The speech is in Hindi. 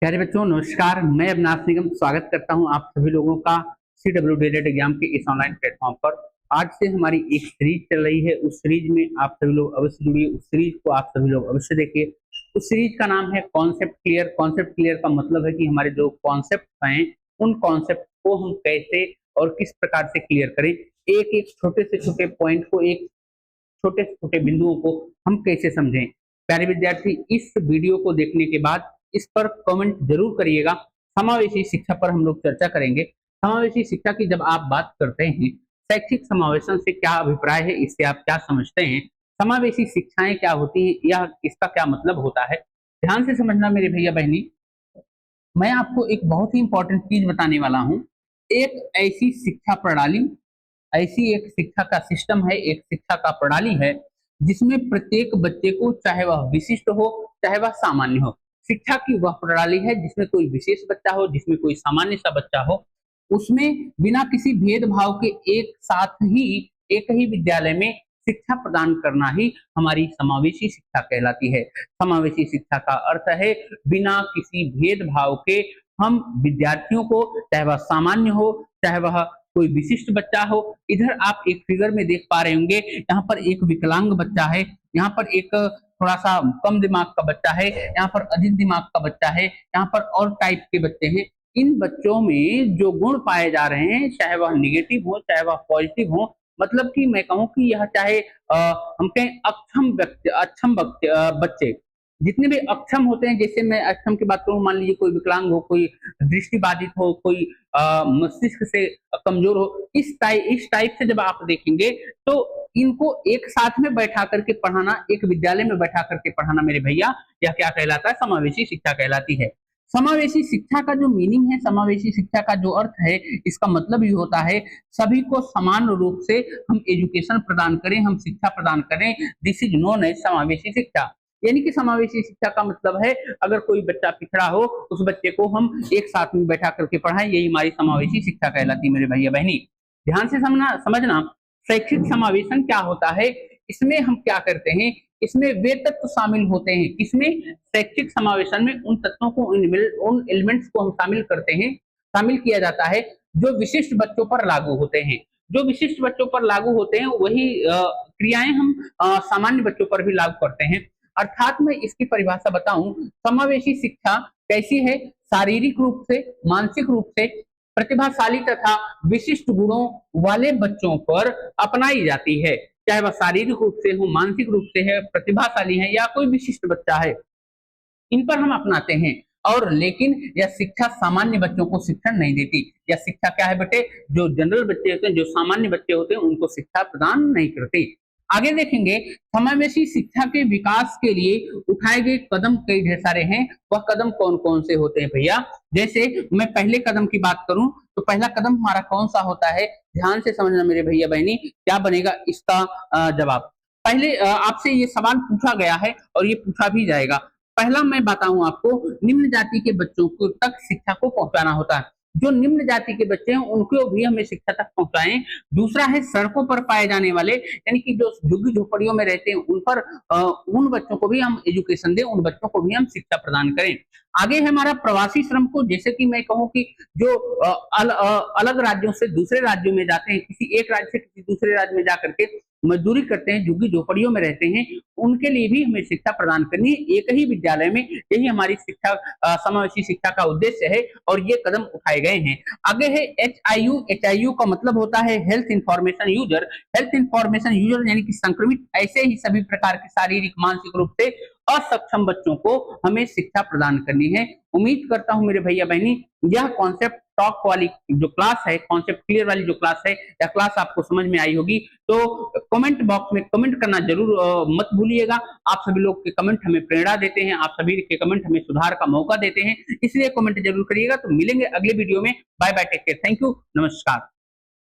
प्यारे बच्चों नमस्कार। मैं अविनाश निगम स्वागत करता हूं आप सभी लोगों का CW डेलेट एग्जाम के इस ऑनलाइन प्लेटफॉर्म पर। आज से हमारी एक सीरीज चल रही है। उस सीरीज में आप सभी लोग अवश्य जुड़िए। उस सीरीज को आप सभी लोग अवश्य देखिए। उस सीरीज का नाम है कॉन्सेप्ट क्लियर। कॉन्सेप्ट क्लियर का मतलब है कि हमारे जो कॉन्सेप्ट हैं उन कॉन्सेप्ट को हम कैसे और किस प्रकार से क्लियर करें। एक एक छोटे से छोटे पॉइंट को, एक छोटे से छोटे बिंदुओं को हम कैसे समझें। प्यारे विद्यार्थी, इस वीडियो को देखने के बाद इस पर कमेंट जरूर करिएगा। समावेशी शिक्षा पर हम लोग चर्चा करेंगे। समावेशी शिक्षा की जब आप बात करते हैं, शैक्षिक समावेशन से क्या अभिप्राय है, इससे आप क्या समझते हैं, समावेशी शिक्षाएं क्या होती हैं, यह इसका क्या मतलब होता है, ध्यान से समझना मेरे भैया बहनी। मैं आपको एक बहुत ही इंपॉर्टेंट चीज बताने वाला हूं। एक ऐसी शिक्षा प्रणाली, ऐसी एक शिक्षा का सिस्टम है, एक शिक्षा का प्रणाली है जिसमें प्रत्येक बच्चे को, चाहे वह विशिष्ट हो चाहे वह सामान्य हो, शिक्षा की वह प्रणाली है जिसमें कोई विशेष बच्चा हो, जिसमें कोई सामान्य सा बच्चा हो, उसमें बिना किसी भेदभाव के एक साथ ही एक ही विद्यालय में शिक्षा प्रदान करना ही हमारी समावेशी शिक्षा कहलाती है। समावेशी शिक्षा का अर्थ है बिना किसी भेदभाव के हम विद्यार्थियों को, चाहे वह सामान्य हो चाहे वह कोई विशिष्ट बच्चा हो। इधर आप एक फिगर में देख पा रहे होंगे, यहाँ पर एक विकलांग बच्चा है, यहाँ पर एक थोड़ा सा कम दिमाग का बच्चा है, यहाँ पर अधिक दिमाग का बच्चा है, यहाँ पर और टाइप के बच्चे हैं। इन बच्चों में जो गुण पाए जा रहे हैं, चाहे वह निगेटिव हो चाहे वह पॉजिटिव हो, मतलब कि मैं कहूं कि यह चाहे हम कहें अक्षम व्यक्ति, बच्चे जितने भी अक्षम होते हैं, जैसे मैं अक्षम की बात करूं, मान लीजिए कोई विकलांग हो, कोई दृष्टिबाधित हो, कोई मस्तिष्क से कमजोर हो, इस टाइप से जब आप देखेंगे तो इनको एक साथ में बैठा करके पढ़ाना, एक विद्यालय में बैठा करके पढ़ाना मेरे भैया, यह क्या कहलाता है? समावेशी शिक्षा कहलाती है। समावेशी शिक्षा का जो मीनिंग है, समावेशी शिक्षा का जो अर्थ है, इसका मतलब ये होता है सभी को समान रूप से हम एजुकेशन प्रदान करें, हम शिक्षा प्रदान करें। दिस इज नोन एज समावेशी शिक्षा। यानी कि समावेशी शिक्षा का मतलब है अगर कोई बच्चा पिछड़ा हो, उस बच्चे को हम एक साथ में बैठा करके पढ़ाएं, यही हमारी समावेशी शिक्षा कहलाती है मेरे भैया बहनी। ध्यान से समझना शैक्षिक समावेशन क्या होता है, इसमें हम क्या करते हैं, इसमें वे तत्व शामिल होते हैं। किसमें? शैक्षिक समावेशन में उन तत्वों को, उन एलिमेंट्स को हम शामिल करते हैं, शामिल किया जाता है जो विशिष्ट बच्चों पर लागू होते हैं। जो विशिष्ट बच्चों पर लागू होते हैं वही क्रियाएं हम सामान्य बच्चों पर भी लागू करते हैं। अर्थात मैं इसकी परिभाषा बताऊं, समावेशी शिक्षा कैसी है? शारीरिक रूप से, मानसिक रूप से प्रतिभाशाली तथा विशिष्ट गुणों वाले बच्चों पर अपनाई जाती है। चाहे वह शारीरिक रूप से हो, मानसिक रूप से है, प्रतिभाशाली है या कोई विशिष्ट बच्चा है, इन पर हम अपनाते हैं। और लेकिन यह शिक्षा सामान्य बच्चों को शिक्षण नहीं देती। यह शिक्षा क्या है बेटे? जो जनरल बच्चे होते हैं, जो सामान्य बच्चे होते हैं, उनको शिक्षा प्रदान नहीं करती। आगे देखेंगे, समावेशी शिक्षा के विकास के लिए उठाए गए कदम कई ढेर सारे हैं। वह कदम कौन कौन से होते हैं भैया? जैसे मैं पहले कदम की बात करूं तो पहला कदम हमारा कौन सा होता है? ध्यान से समझना मेरे भैया बहनी, क्या बनेगा इसका जवाब। पहले आपसे ये सवाल पूछा गया है और ये पूछा भी जाएगा। पहला मैं बताऊं आपको, निम्न जाति के बच्चों को तक शिक्षा को पहुंचाना होता है। जो निम्न जाति के बच्चे हैं उनको भी हमें शिक्षा तक पहुंचाएं। दूसरा है सड़कों पर पाए जाने वाले, यानी कि जो झुग्गी झोपड़ियों में रहते हैं उन पर उन बच्चों को भी हम एजुकेशन दें, उन बच्चों को भी हम शिक्षा प्रदान करें। आगे है हमारा प्रवासी श्रम को, जैसे कि मैं कहूँ कि जो अलग राज्यों से दूसरे राज्यों में जाते हैं, किसी एक राज्य से किसी दूसरे राज्य में जाकर के मजदूरी करते हैं, झुग्गी झोपड़ियों में रहते हैं, उनके लिए भी हमें शिक्षा प्रदान करनी है एक ही विद्यालय में। यही हमारी शिक्षा, समावेशी शिक्षा का उद्देश्य है और ये कदम उठाए गए हैं। आगे है HIU। HIU का मतलब होता है health information user. Health information user यानी कि संक्रमित ऐसे ही सभी प्रकार के शारीरिक मानसिक रूप से असक्षम बच्चों को हमें शिक्षा प्रदान करनी है। उम्मीद करता हूं मेरे भैया बहनी यह कॉन्सेप्ट टॉक वाली जो क्लास है, कॉन्सेप्ट क्लियर वाली जो क्लास है, यह क्लास आपको समझ में आई होगी। तो कमेंट बॉक्स में कमेंट करना जरूर मत भूलिएगा। आप सभी लोग के कमेंट हमें प्रेरणा देते हैं, आप सभी के कमेंट हमें सुधार का मौका देते हैं, इसलिए कमेंट जरूर करिएगा। तो मिलेंगे अगले वीडियो में। Bye bye, take care, thank you, नमस्कार।